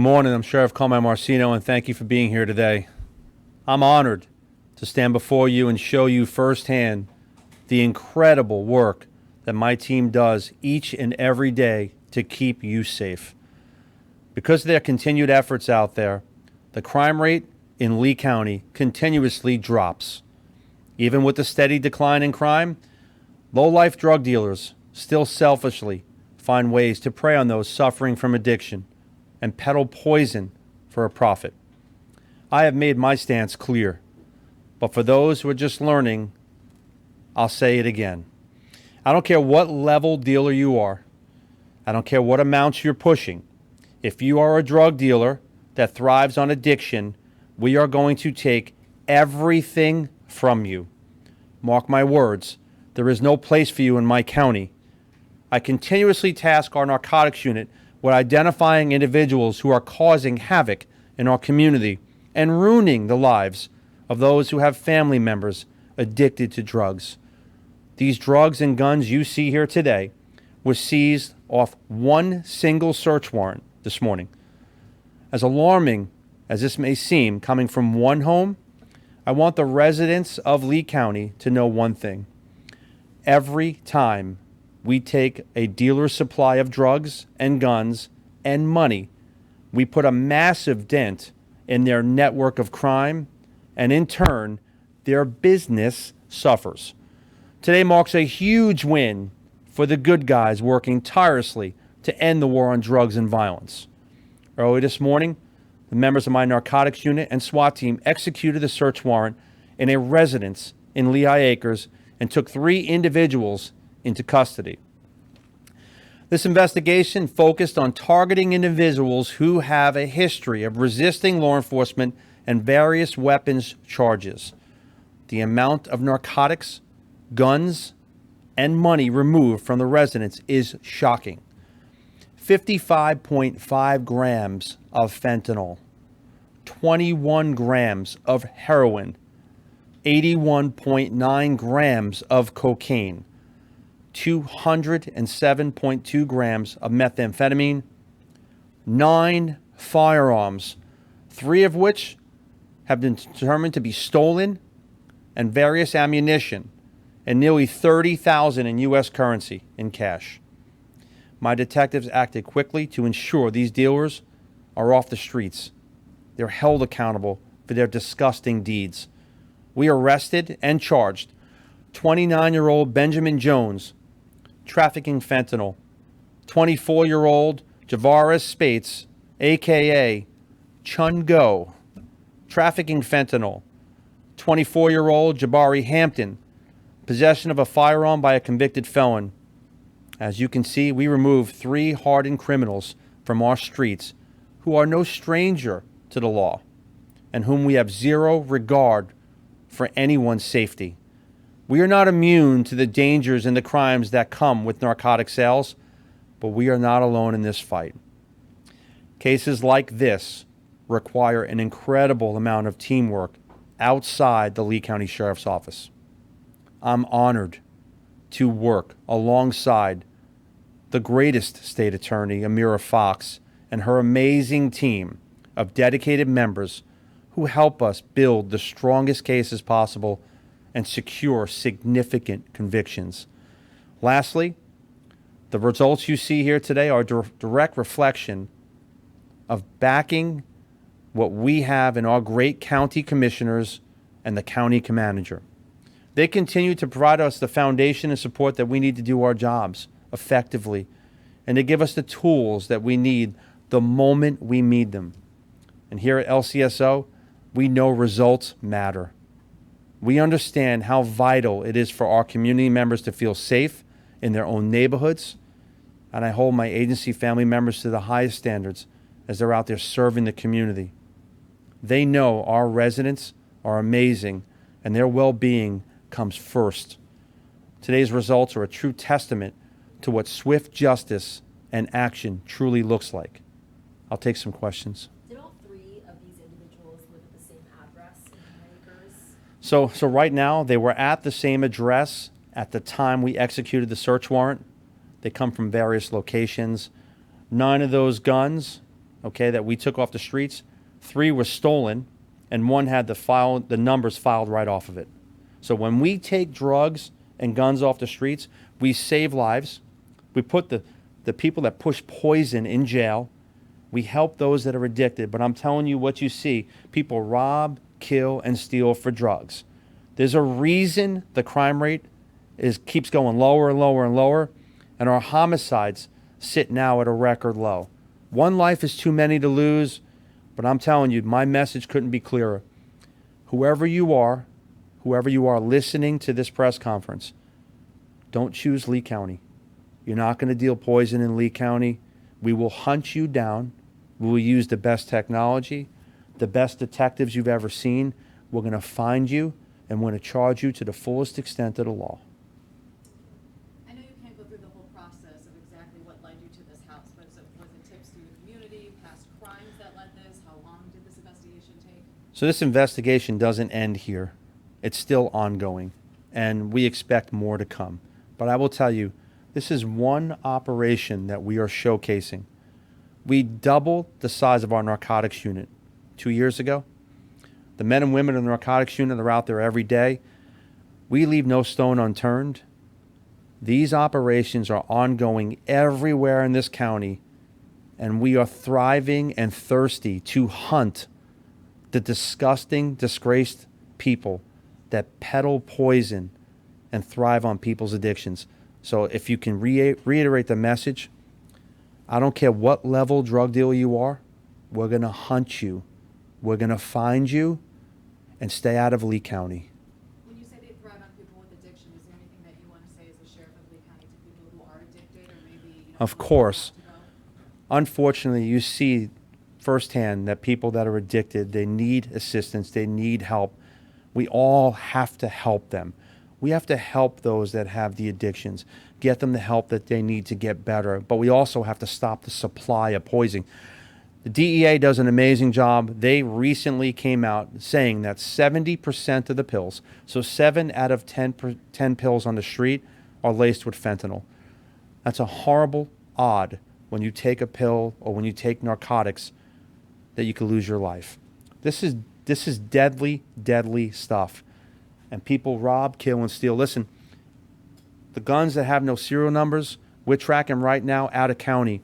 Good morning. I'm Sheriff Carmine Marceno, and thank you for being here today. I'm honored to stand before you and show you firsthand the incredible work that my team does each and every day to keep you safe. Because of their continued efforts out there, the crime rate in Lee County continuously drops. Even with the steady decline in crime, low-life drug dealers still selfishly find ways to prey on those suffering from addiction and peddle poison for a profit. I have made my stance clear, but for those who are just learning, I'll say it again. I don't care what level dealer you are. I don't care what amounts you're pushing. If you are a drug dealer that thrives on addiction, we are going to take everything from you. Mark my words, there is no place for you in my county. I continuously task our narcotics unit with identifying individuals who are causing havoc in our community and ruining the lives of those who have family members addicted to drugs. These drugs and guns you see here today were seized off one single search warrant this morning. As alarming as this may seem coming from one home, I want the residents of Lee County to know one thing. Every time we take a dealer's supply of drugs and guns and money, we put a massive dent in their network of crime, and in turn, their business suffers. Today marks a huge win for the good guys working tirelessly to end the war on drugs and violence. Early this morning, the members of my narcotics unit and SWAT team executed a search warrant in a residence in Lehigh Acres and took 3 individuals into custody. This investigation focused on targeting individuals who have a history of resisting law enforcement and various weapons charges. The amount of narcotics, guns, and money removed from the residence is shocking. 55.5 grams of fentanyl, 21 grams of heroin, 81.9 grams of cocaine, 207.2 grams of methamphetamine, 9 firearms, 3 of which have been determined to be stolen, and various ammunition, and nearly $30,000 in U.S. currency in cash. My detectives acted quickly to ensure these dealers are off the streets. They're held accountable for their disgusting deeds. We arrested and charged 29-year-old Benjamin Jones, trafficking fentanyl, 24-year-old Javaris Spates, a.k.a. Chun Go, trafficking fentanyl, 24-year-old Jabari Hampton, possession of a firearm by a convicted felon. As you can see, we removed 3 hardened criminals from our streets who are no stranger to the law and whom we have zero regard for anyone's safety. We are not immune to the dangers and the crimes that come with narcotic sales, but we are not alone in this fight. Cases like this require an incredible amount of teamwork outside the Lee County Sheriff's Office. I'm honored to work alongside the greatest state attorney, Amira Fox, and her amazing team of dedicated members who help us build the strongest cases possible and secure significant convictions. Lastly, the results you see here today are a direct reflection of backing what we have in our great county commissioners and the county manager. They continue to provide us the foundation and support that we need to do our jobs effectively, and to give us the tools that we need the moment we need them. And here at LCSO, we know results matter. We understand how vital it is for our community members to feel safe in their own neighborhoods, and I hold my agency family members to the highest standards as they're out there serving the community. They know our residents are amazing, and their well-being comes first. Today's results are a true testament to what swift justice and action truly looks like. I'll take some questions. Did all 3 of these individuals live at the same address in Acres? So right now, they were at the same address at the time we executed the search warrant. They come from various locations. 9 of those guns okay, that we took off the streets, 3 were stolen, and 1 had the numbers filed right off of it. So when we take drugs and guns off the streets, we save lives. We put the people that push poison in jail. We help those that are addicted. But I'm telling you what you see. People rob, kill, and steal for drugs. There's a reason the crime rate keeps going lower and lower and lower, and our homicides sit now at a record low. 1 life is too many to lose, but I'm telling you, my message couldn't be clearer. Whoever you are listening to this press conference, don't choose Lee County. You're not going to deal poison in Lee County. We will hunt you down. We will use the best technology, the best detectives you've ever seen. We're going to find you, and we're going to charge you to the fullest extent of the law. I know you can't go through the whole process of exactly what led you to this house, but was it tips through the community, past crimes that led this? How long did this investigation take? So this investigation doesn't end here. It's still ongoing, and we expect more to come. But I will tell you, this is one operation that we are showcasing. We doubled the size of our narcotics unit 2 years ago. The men and women in the narcotics unit are out there every day. We leave no stone unturned. These operations are ongoing everywhere in this county, and we are thriving and thirsty to hunt the disgusting, disgraced people that peddle poison and thrive on people's addictions. So if you can reiterate the message, I don't care what level drug dealer you are, we're going to hunt you. We're going to find you and stay out of Lee County. When you say they thrive on people with addiction, is there anything that you want to say as the sheriff of Lee County to people who are addicted or maybe, Of course. Unfortunately, you see firsthand that people that are addicted, they need assistance, they need help. We all have to help them. We have to help those that have the addictions, get them the help that they need to get better. But we also have to stop the supply of poison. The DEA does an amazing job. They recently came out saying that 70% of the pills, so 7 out of 10 pills on the street, are laced with fentanyl. That's a horrible odd when you take a pill or when you take narcotics that you could lose your life. This is deadly, deadly stuff. And people rob, kill, and steal. Listen, the guns that have no serial numbers, we're tracking right now out of county.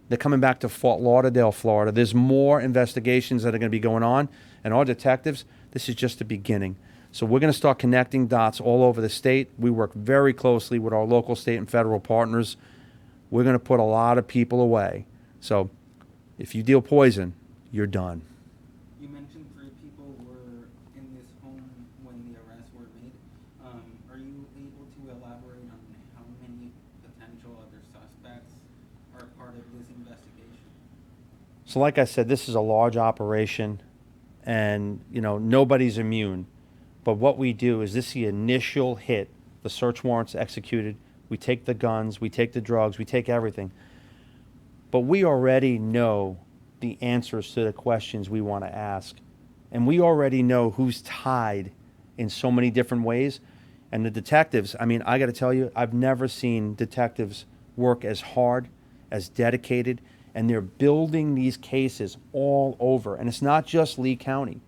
They're coming back to Fort Lauderdale, Florida. There's more investigations that are going to be going on. And our detectives, this is just the beginning. So we're going to start connecting dots all over the state. We work very closely with our local, state, and federal partners. We're going to put a lot of people away. So if you deal poison, you're done. You mentioned 3 people were in this home when the arrests were made. Are you able to elaborate on how many potential other suspects are part of this investigation? So like I said, this is a large operation, and nobody's immune. But what we do is this is the initial hit. The search warrant's executed. We take the guns, we take the drugs, we take everything. But we already know the answers to the questions we want to ask. And we already know who's tied in so many different ways. And the detectives, I got to tell you, I've never seen detectives work as hard, as dedicated, and they're building these cases all over. And it's not just Lee County.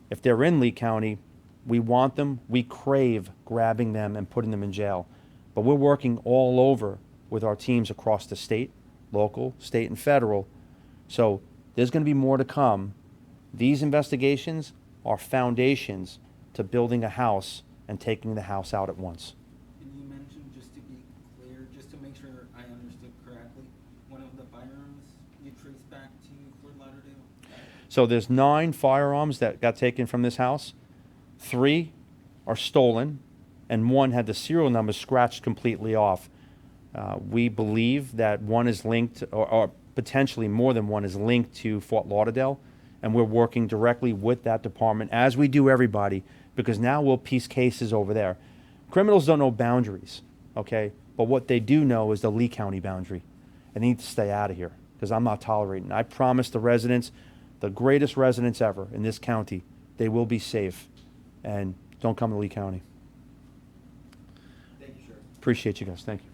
If they're in Lee County, we want them, we crave grabbing them and putting them in jail. But we're working all over with our teams across the state, local, state, and federal. So there's going to be more to come. These investigations are foundations to building a house and taking the house out at once. And you mentioned, just to be clear, just to make sure I understood correctly, one of the firearms you traced back to Fort Lauderdale? So there's 9 firearms that got taken from this house. 3 are stolen, and 1 had the serial number scratched completely off. We believe that 1 is linked, or potentially more than 1 is linked to Fort Lauderdale, and we're working directly with that department, as we do everybody, because now we'll piece cases over there. Criminals don't know boundaries, okay? But what they do know is the Lee County boundary, and they need to stay out of here, because I'm not tolerating it. I promise the residents, the greatest residents ever in this county, they will be safe, and don't come to Lee County. Thank you, Sheriff. Appreciate you guys. Thank you.